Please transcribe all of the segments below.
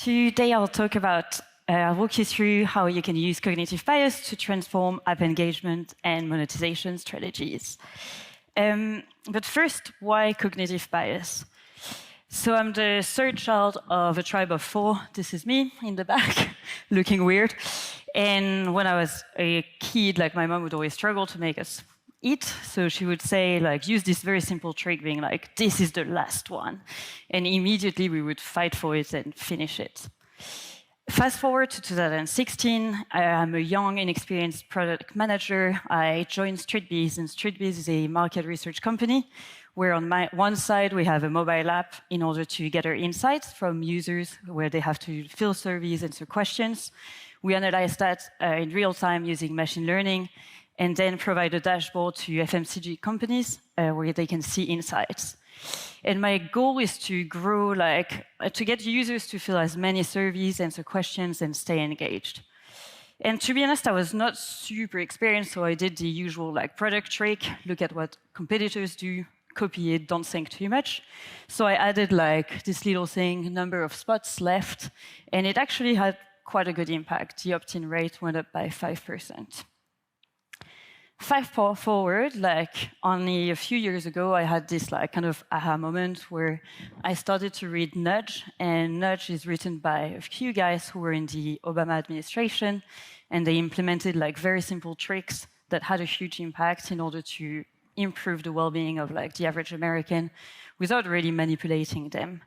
Today I'll walk you through how you can use cognitive bias to transform app engagement and monetization strategies. But first, why cognitive bias? So I'm the third child of a tribe of 4. This is me in the back, looking weird. And when I was a kid, my mom would always struggle to make us eat. So she would say, use this very simple trick being this is the last one. And immediately we would fight for it and finish it. Fast forward to 2016, I'm a young, inexperienced product manager. I joined Streetbees, and Streetbees is a market research company where on one side we have a mobile app in order to gather insights from users where they have to fill surveys, answer questions. We analyze that in real time using machine learning and then provide a dashboard to FMCG companies where they can see insights. And my goal is to grow, to get users to fill as many surveys, answer questions, and stay engaged. And to be honest, I was not super experienced, so I did the usual product trick, look at what competitors do, copy it, don't think too much. So I added this little thing, number of spots left, and it actually had quite a good impact. The opt-in rate went up by 5%. Fast forward, only a few years ago, I had this kind of aha moment where I started to read Nudge, and Nudge is written by a few guys who were in the Obama administration, and they implemented very simple tricks that had a huge impact in order to improve the well-being of the average American without really manipulating them.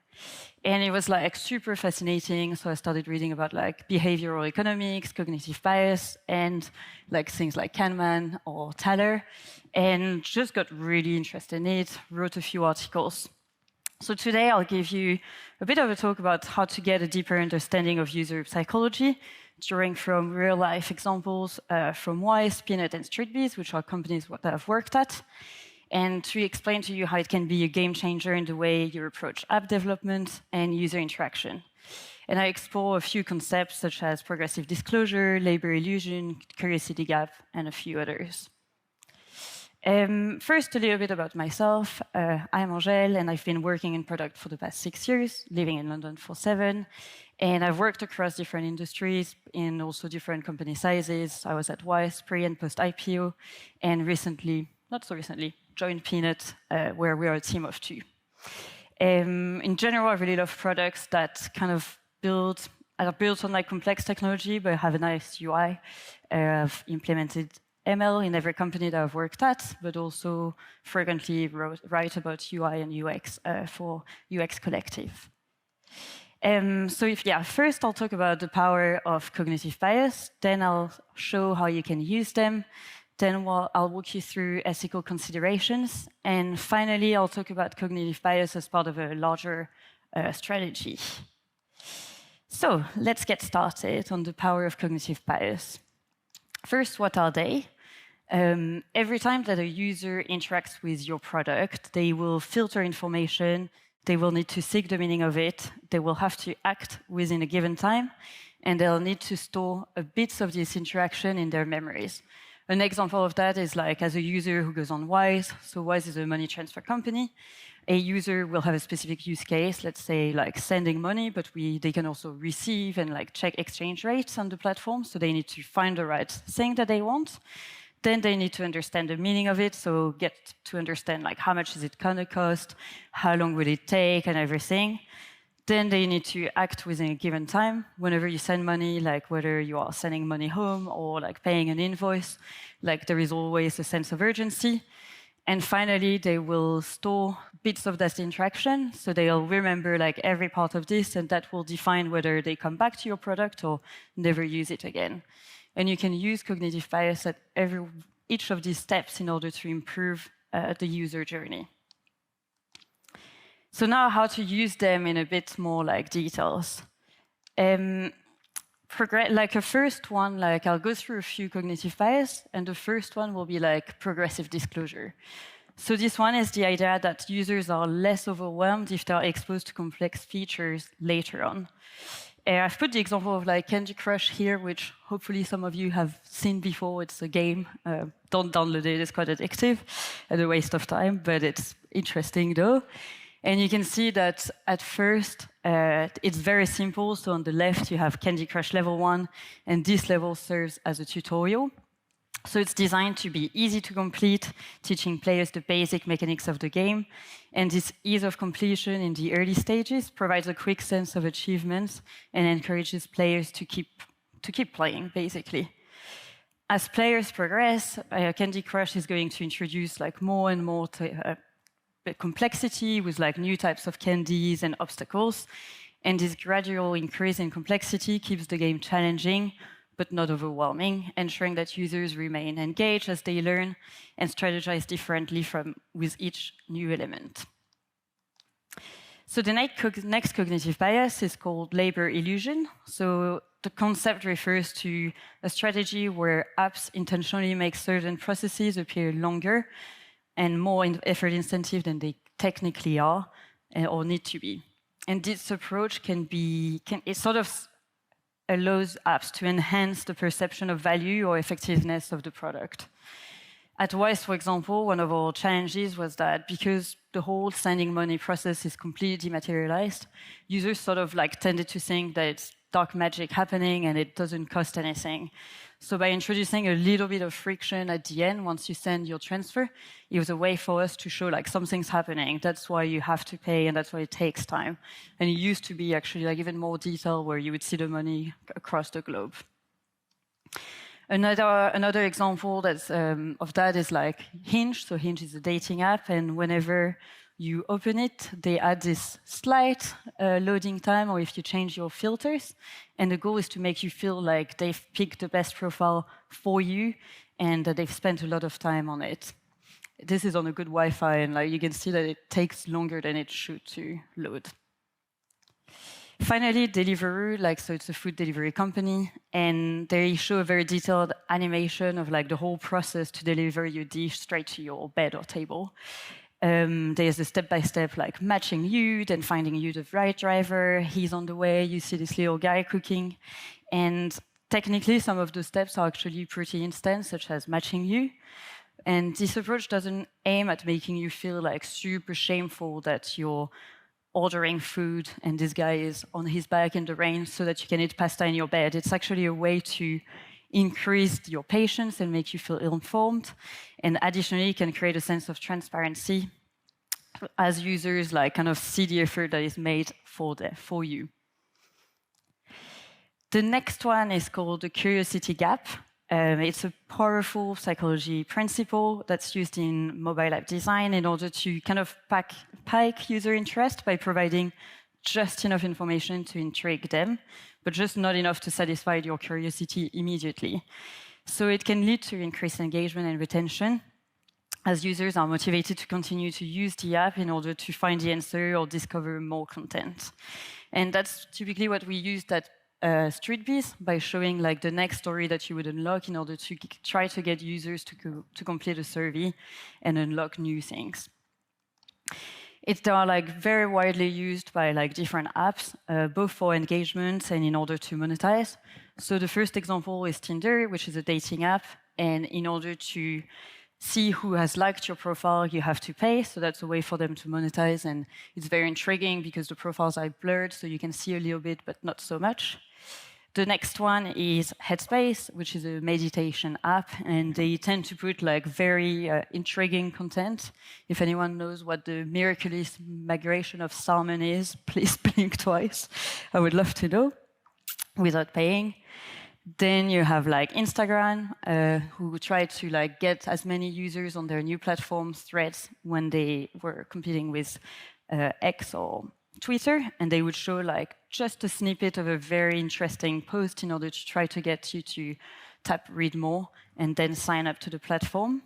And it was super fascinating. So I started reading about behavioral economics, cognitive bias, and things like Kahneman or Thaler, and just got really interested in it, wrote a few articles. So today I'll give you a bit of a talk about how to get a deeper understanding of user psychology, drawing from real-life examples from Wise, Peanut, and Streetbees, which are companies that I've worked at, and to explain to you how it can be a game changer in the way you approach app development and user interaction. And I explore a few concepts such as progressive disclosure, labor illusion, curiosity gap, and a few others. First, a little bit about myself. I'm Angèle, and I've been working in product for the past 6 years, living in London for 7. And I've worked across different industries in also different company sizes. I was at Wise pre and post IPO, and recently, not so recently, joined Peanut, where we are a team of 2. In general, I really love products that kind of are built on complex technology, but have a nice UI. I've implemented ML in every company that I've worked at, but also frequently write about UI and UX for UX Collective. First I'll talk about the power of cognitive bias, then I'll show how you can use them, then I'll walk you through ethical considerations, and finally I'll talk about cognitive bias as part of a larger strategy. So let's get started on the power of cognitive bias. First, what are they? Every time that a user interacts with your product, they will filter information, they will need to seek the meaning of it, they will have to act within a given time, and they'll need to store bits of this interaction in their memories. An example of that is as a user who goes on Wise, so Wise is a money transfer company, a user will have a specific use case, let's say sending money, but they can also receive and check exchange rates on the platform, so they need to find the right thing that they want. Then they need to understand the meaning of it, so get to understand how much is it gonna cost, how long will it take, and everything. Then they need to act within a given time. Whenever you send money, whether you are sending money home or paying an invoice, there is always a sense of urgency. And finally, they will store bits of that interaction, so they'll remember every part of this, and that will define whether they come back to your product or never use it again. And you can use cognitive bias at each of these steps in order to improve the user journey. So now how to use them in a bit more details. A first one, I'll go through a few cognitive bias, and the first one will be progressive disclosure. So this one is the idea that users are less overwhelmed if they are exposed to complex features later on. I've put the example of Candy Crush here, which hopefully some of you have seen before. It's a game. Don't download it, it's quite addictive and a waste of time, but it's interesting though. And you can see that at first, it's very simple. So on the left, you have Candy Crush level 1, and this level serves as a tutorial. So it's designed to be easy to complete, teaching players the basic mechanics of the game. And this ease of completion in the early stages provides a quick sense of achievements and encourages players to keep playing, basically. As players progress, Candy Crush is going to introduce like more and more complexity with like new types of candies and obstacles. And this gradual increase in complexity keeps the game challenging, but not overwhelming, ensuring that users remain engaged as they learn and strategize differently with each new element. So the next cognitive bias is called labor illusion. So the concept refers to a strategy where apps intentionally make certain processes appear longer and more effort intensive than they technically are or need to be. And this approach it sort of allows apps to enhance the perception of value or effectiveness of the product. At Wise, for example, one of our challenges was that because the whole sending money process is completely dematerialized, users sort of like tended to think that it's dark magic happening and it doesn't cost anything. So by introducing a little bit of friction at the end, once you send your transfer, it was a way for us to show like something's happening. That's why you have to pay and that's why it takes time. And it used to be actually like even more detail where you would see the money across the globe. Another example of that is like Hinge. So Hinge is a dating app, and whenever you open it, they add this slight loading time, or if you change your filters. And the goal is to make you feel like they've picked the best profile for you and that they've spent a lot of time on it. This is on a good Wi-Fi, and like you can see that it takes longer than it should to load. Finally, Deliveroo, so it's a food delivery company, and they show a very detailed animation of like the whole process to deliver your dish straight to your bed or table. There's a step-by-step like matching you, then finding you the right driver, he's on the way, you see this little guy cooking. And technically, some of the steps are actually pretty instant, such as matching you. And this approach doesn't aim at making you feel like super shameful that you're ordering food and this guy is on his back in the rain so that you can eat pasta in your bed. It's actually a way to increase your patience and make you feel ill-informed. And additionally, it can create a sense of transparency as users like kind of see the effort that is made for you. The next one is called the curiosity gap. It's a powerful psychology principle that's used in mobile app design in order to kind of pique user interest by providing just enough information to intrigue them, but just not enough to satisfy your curiosity immediately. So it can lead to increased engagement and retention as users are motivated to continue to use the app in order to find the answer or discover more content. And that's typically what we used at Streetbees by showing like the next story that you would unlock in order to try to get users to complete a survey and unlock new things. They are like very widely used by like different apps, both for engagement and in order to monetize. So the first example is Tinder, which is a dating app, and in order to see who has liked your profile, you have to pay. So that's a way for them to monetize, and it's very intriguing because the profiles are blurred, so you can see a little bit, but not so much. The next one is Headspace, which is a meditation app, and they tend to put like very intriguing content. If anyone knows what the miraculous migration of salmon is, please blink twice. I would love to know, without paying. Then you have like Instagram, who tried to like get as many users on their new platform Threads when they were competing with X or Twitter, and they would show like just a snippet of a very interesting post in order to try to get you to tap read more and then sign up to the platform.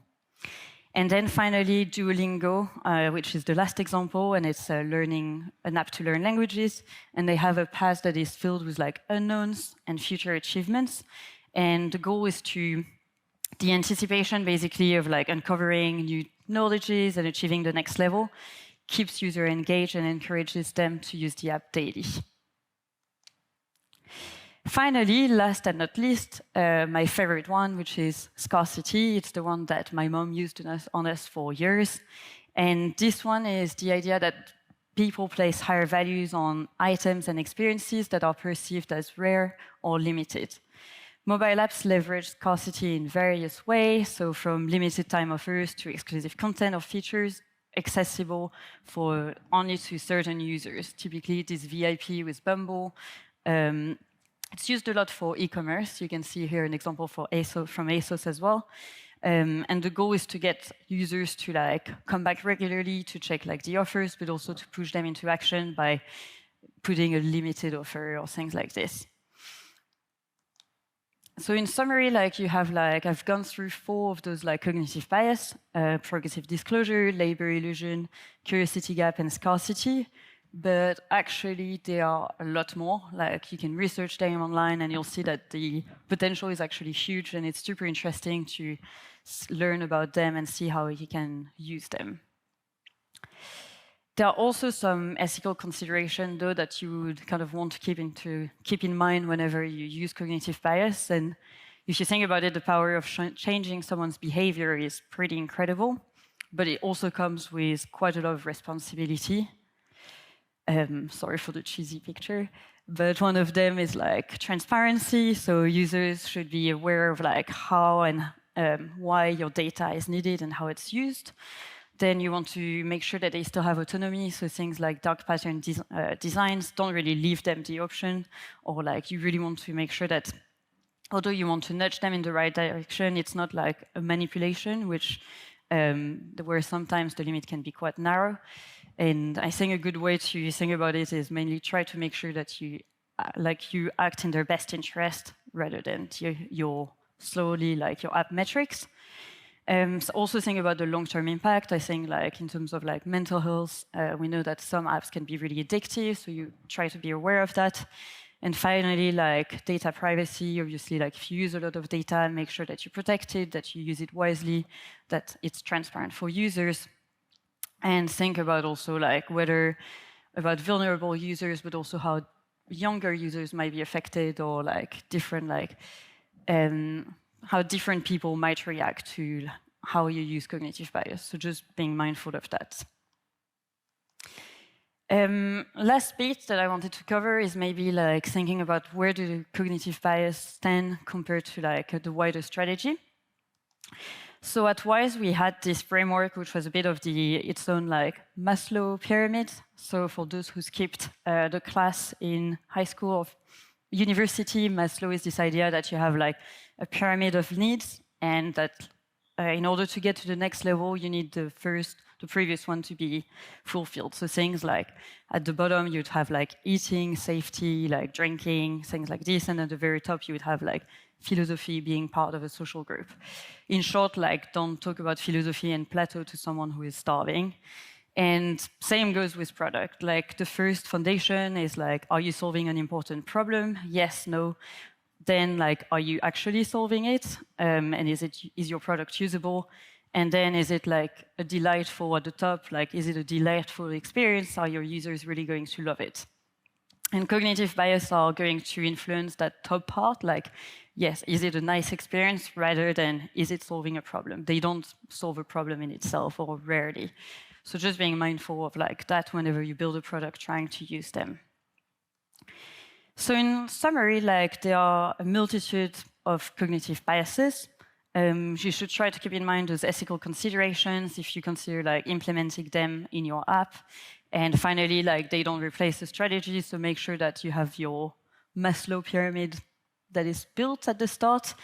And then finally, Duolingo, which is the last example, and it's an app to learn languages. And they have a path that is filled with like unknowns and future achievements. And the goal is the anticipation basically of like uncovering new knowledges and achieving the next level keeps users engaged and encourages them to use the app daily. Finally, last and not least, my favorite one, which is scarcity. It's the one that my mom used on us for years. And this one is the idea that people place higher values on items and experiences that are perceived as rare or limited. Mobile apps leverage scarcity in various ways, so from limited time offers to exclusive content or features accessible for only to certain users. Typically, this VIP with Bumble. It's used a lot for e-commerce. You can see here an example for ASOS, from ASOS as well. And the goal is to get users to like come back regularly to check like the offers, but also to push them into action by putting a limited offer or things like this. So in summary, like you have like, I've gone through 4 of those like cognitive bias, progressive disclosure, labor illusion, curiosity gap, and scarcity. But actually there are a lot more. Like you can research them online and you'll see that the potential is actually huge, and it's super interesting to learn about them and see how you can use them. There are also some ethical considerations, though, that you would kind of want to keep in mind whenever you use cognitive bias. And if you think about it, the power of changing someone's behavior is pretty incredible, but it also comes with quite a lot of responsibility. Sorry for the cheesy picture, but one of them is like transparency. So users should be aware of like how and why your data is needed and how it's used. Then you want to make sure that they still have autonomy. So things like dark pattern designs, don't really leave them the option, or like you really want to make sure that although you want to nudge them in the right direction, it's not like a manipulation, which where sometimes the limit can be quite narrow. And I think a good way to think about it is mainly try to make sure that you act in their best interest rather than your app metrics. So also think about the long-term impact. I think like in terms of like mental health, we know that some apps can be really addictive, so you try to be aware of that. And finally, like data privacy, obviously, like if you use a lot of data, make sure that you protect it, that you use it wisely, that it's transparent for users. And think about also like about vulnerable users, but also how younger users might be affected, or like different how different people might react to how you use cognitive bias. So just being mindful of that. Last bit that I wanted to cover is maybe like thinking about where do the cognitive bias stand compared to like the wider strategy. So at WISE, we had this framework, which was a bit of its own like Maslow pyramid. So for those who skipped the class in high school or university, Maslow is this idea that you have like a pyramid of needs, and that in order to get to the next level, you need the previous one to be fulfilled. So things like at the bottom, you'd have like eating, safety, like drinking, things like this. And at the very top, you would have like philosophy, being part of a social group. In short, like don't talk about philosophy and Plato to someone who is starving. And same goes with product. Like the first foundation is like, are you solving an important problem? Yes, no. Then like, are you actually solving it? And is your product usable? And then is it like a delightful at the top? Like, is it a delightful experience? Are your users really going to love it? And cognitive bias are going to influence that top part. Like, yes, is it a nice experience rather than is it solving a problem? They don't solve a problem in itself, or rarely. So just being mindful of like that whenever you build a product, trying to use them. So in summary, like there are a multitude of cognitive biases. You should try to keep in mind those ethical considerations if you consider like implementing them in your app. And finally, like they don't replace the strategy, so make sure that you have your Maslow pyramid that is built at the start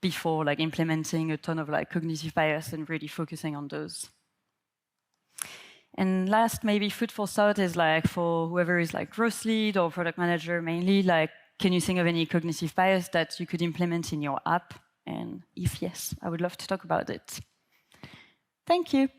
before like implementing a ton of like cognitive bias and really focusing on those. And last, maybe food for thought is like for whoever is like growth lead or product manager mainly, like can you think of any cognitive bias that you could implement in your app? And if yes, I would love to talk about it. Thank you.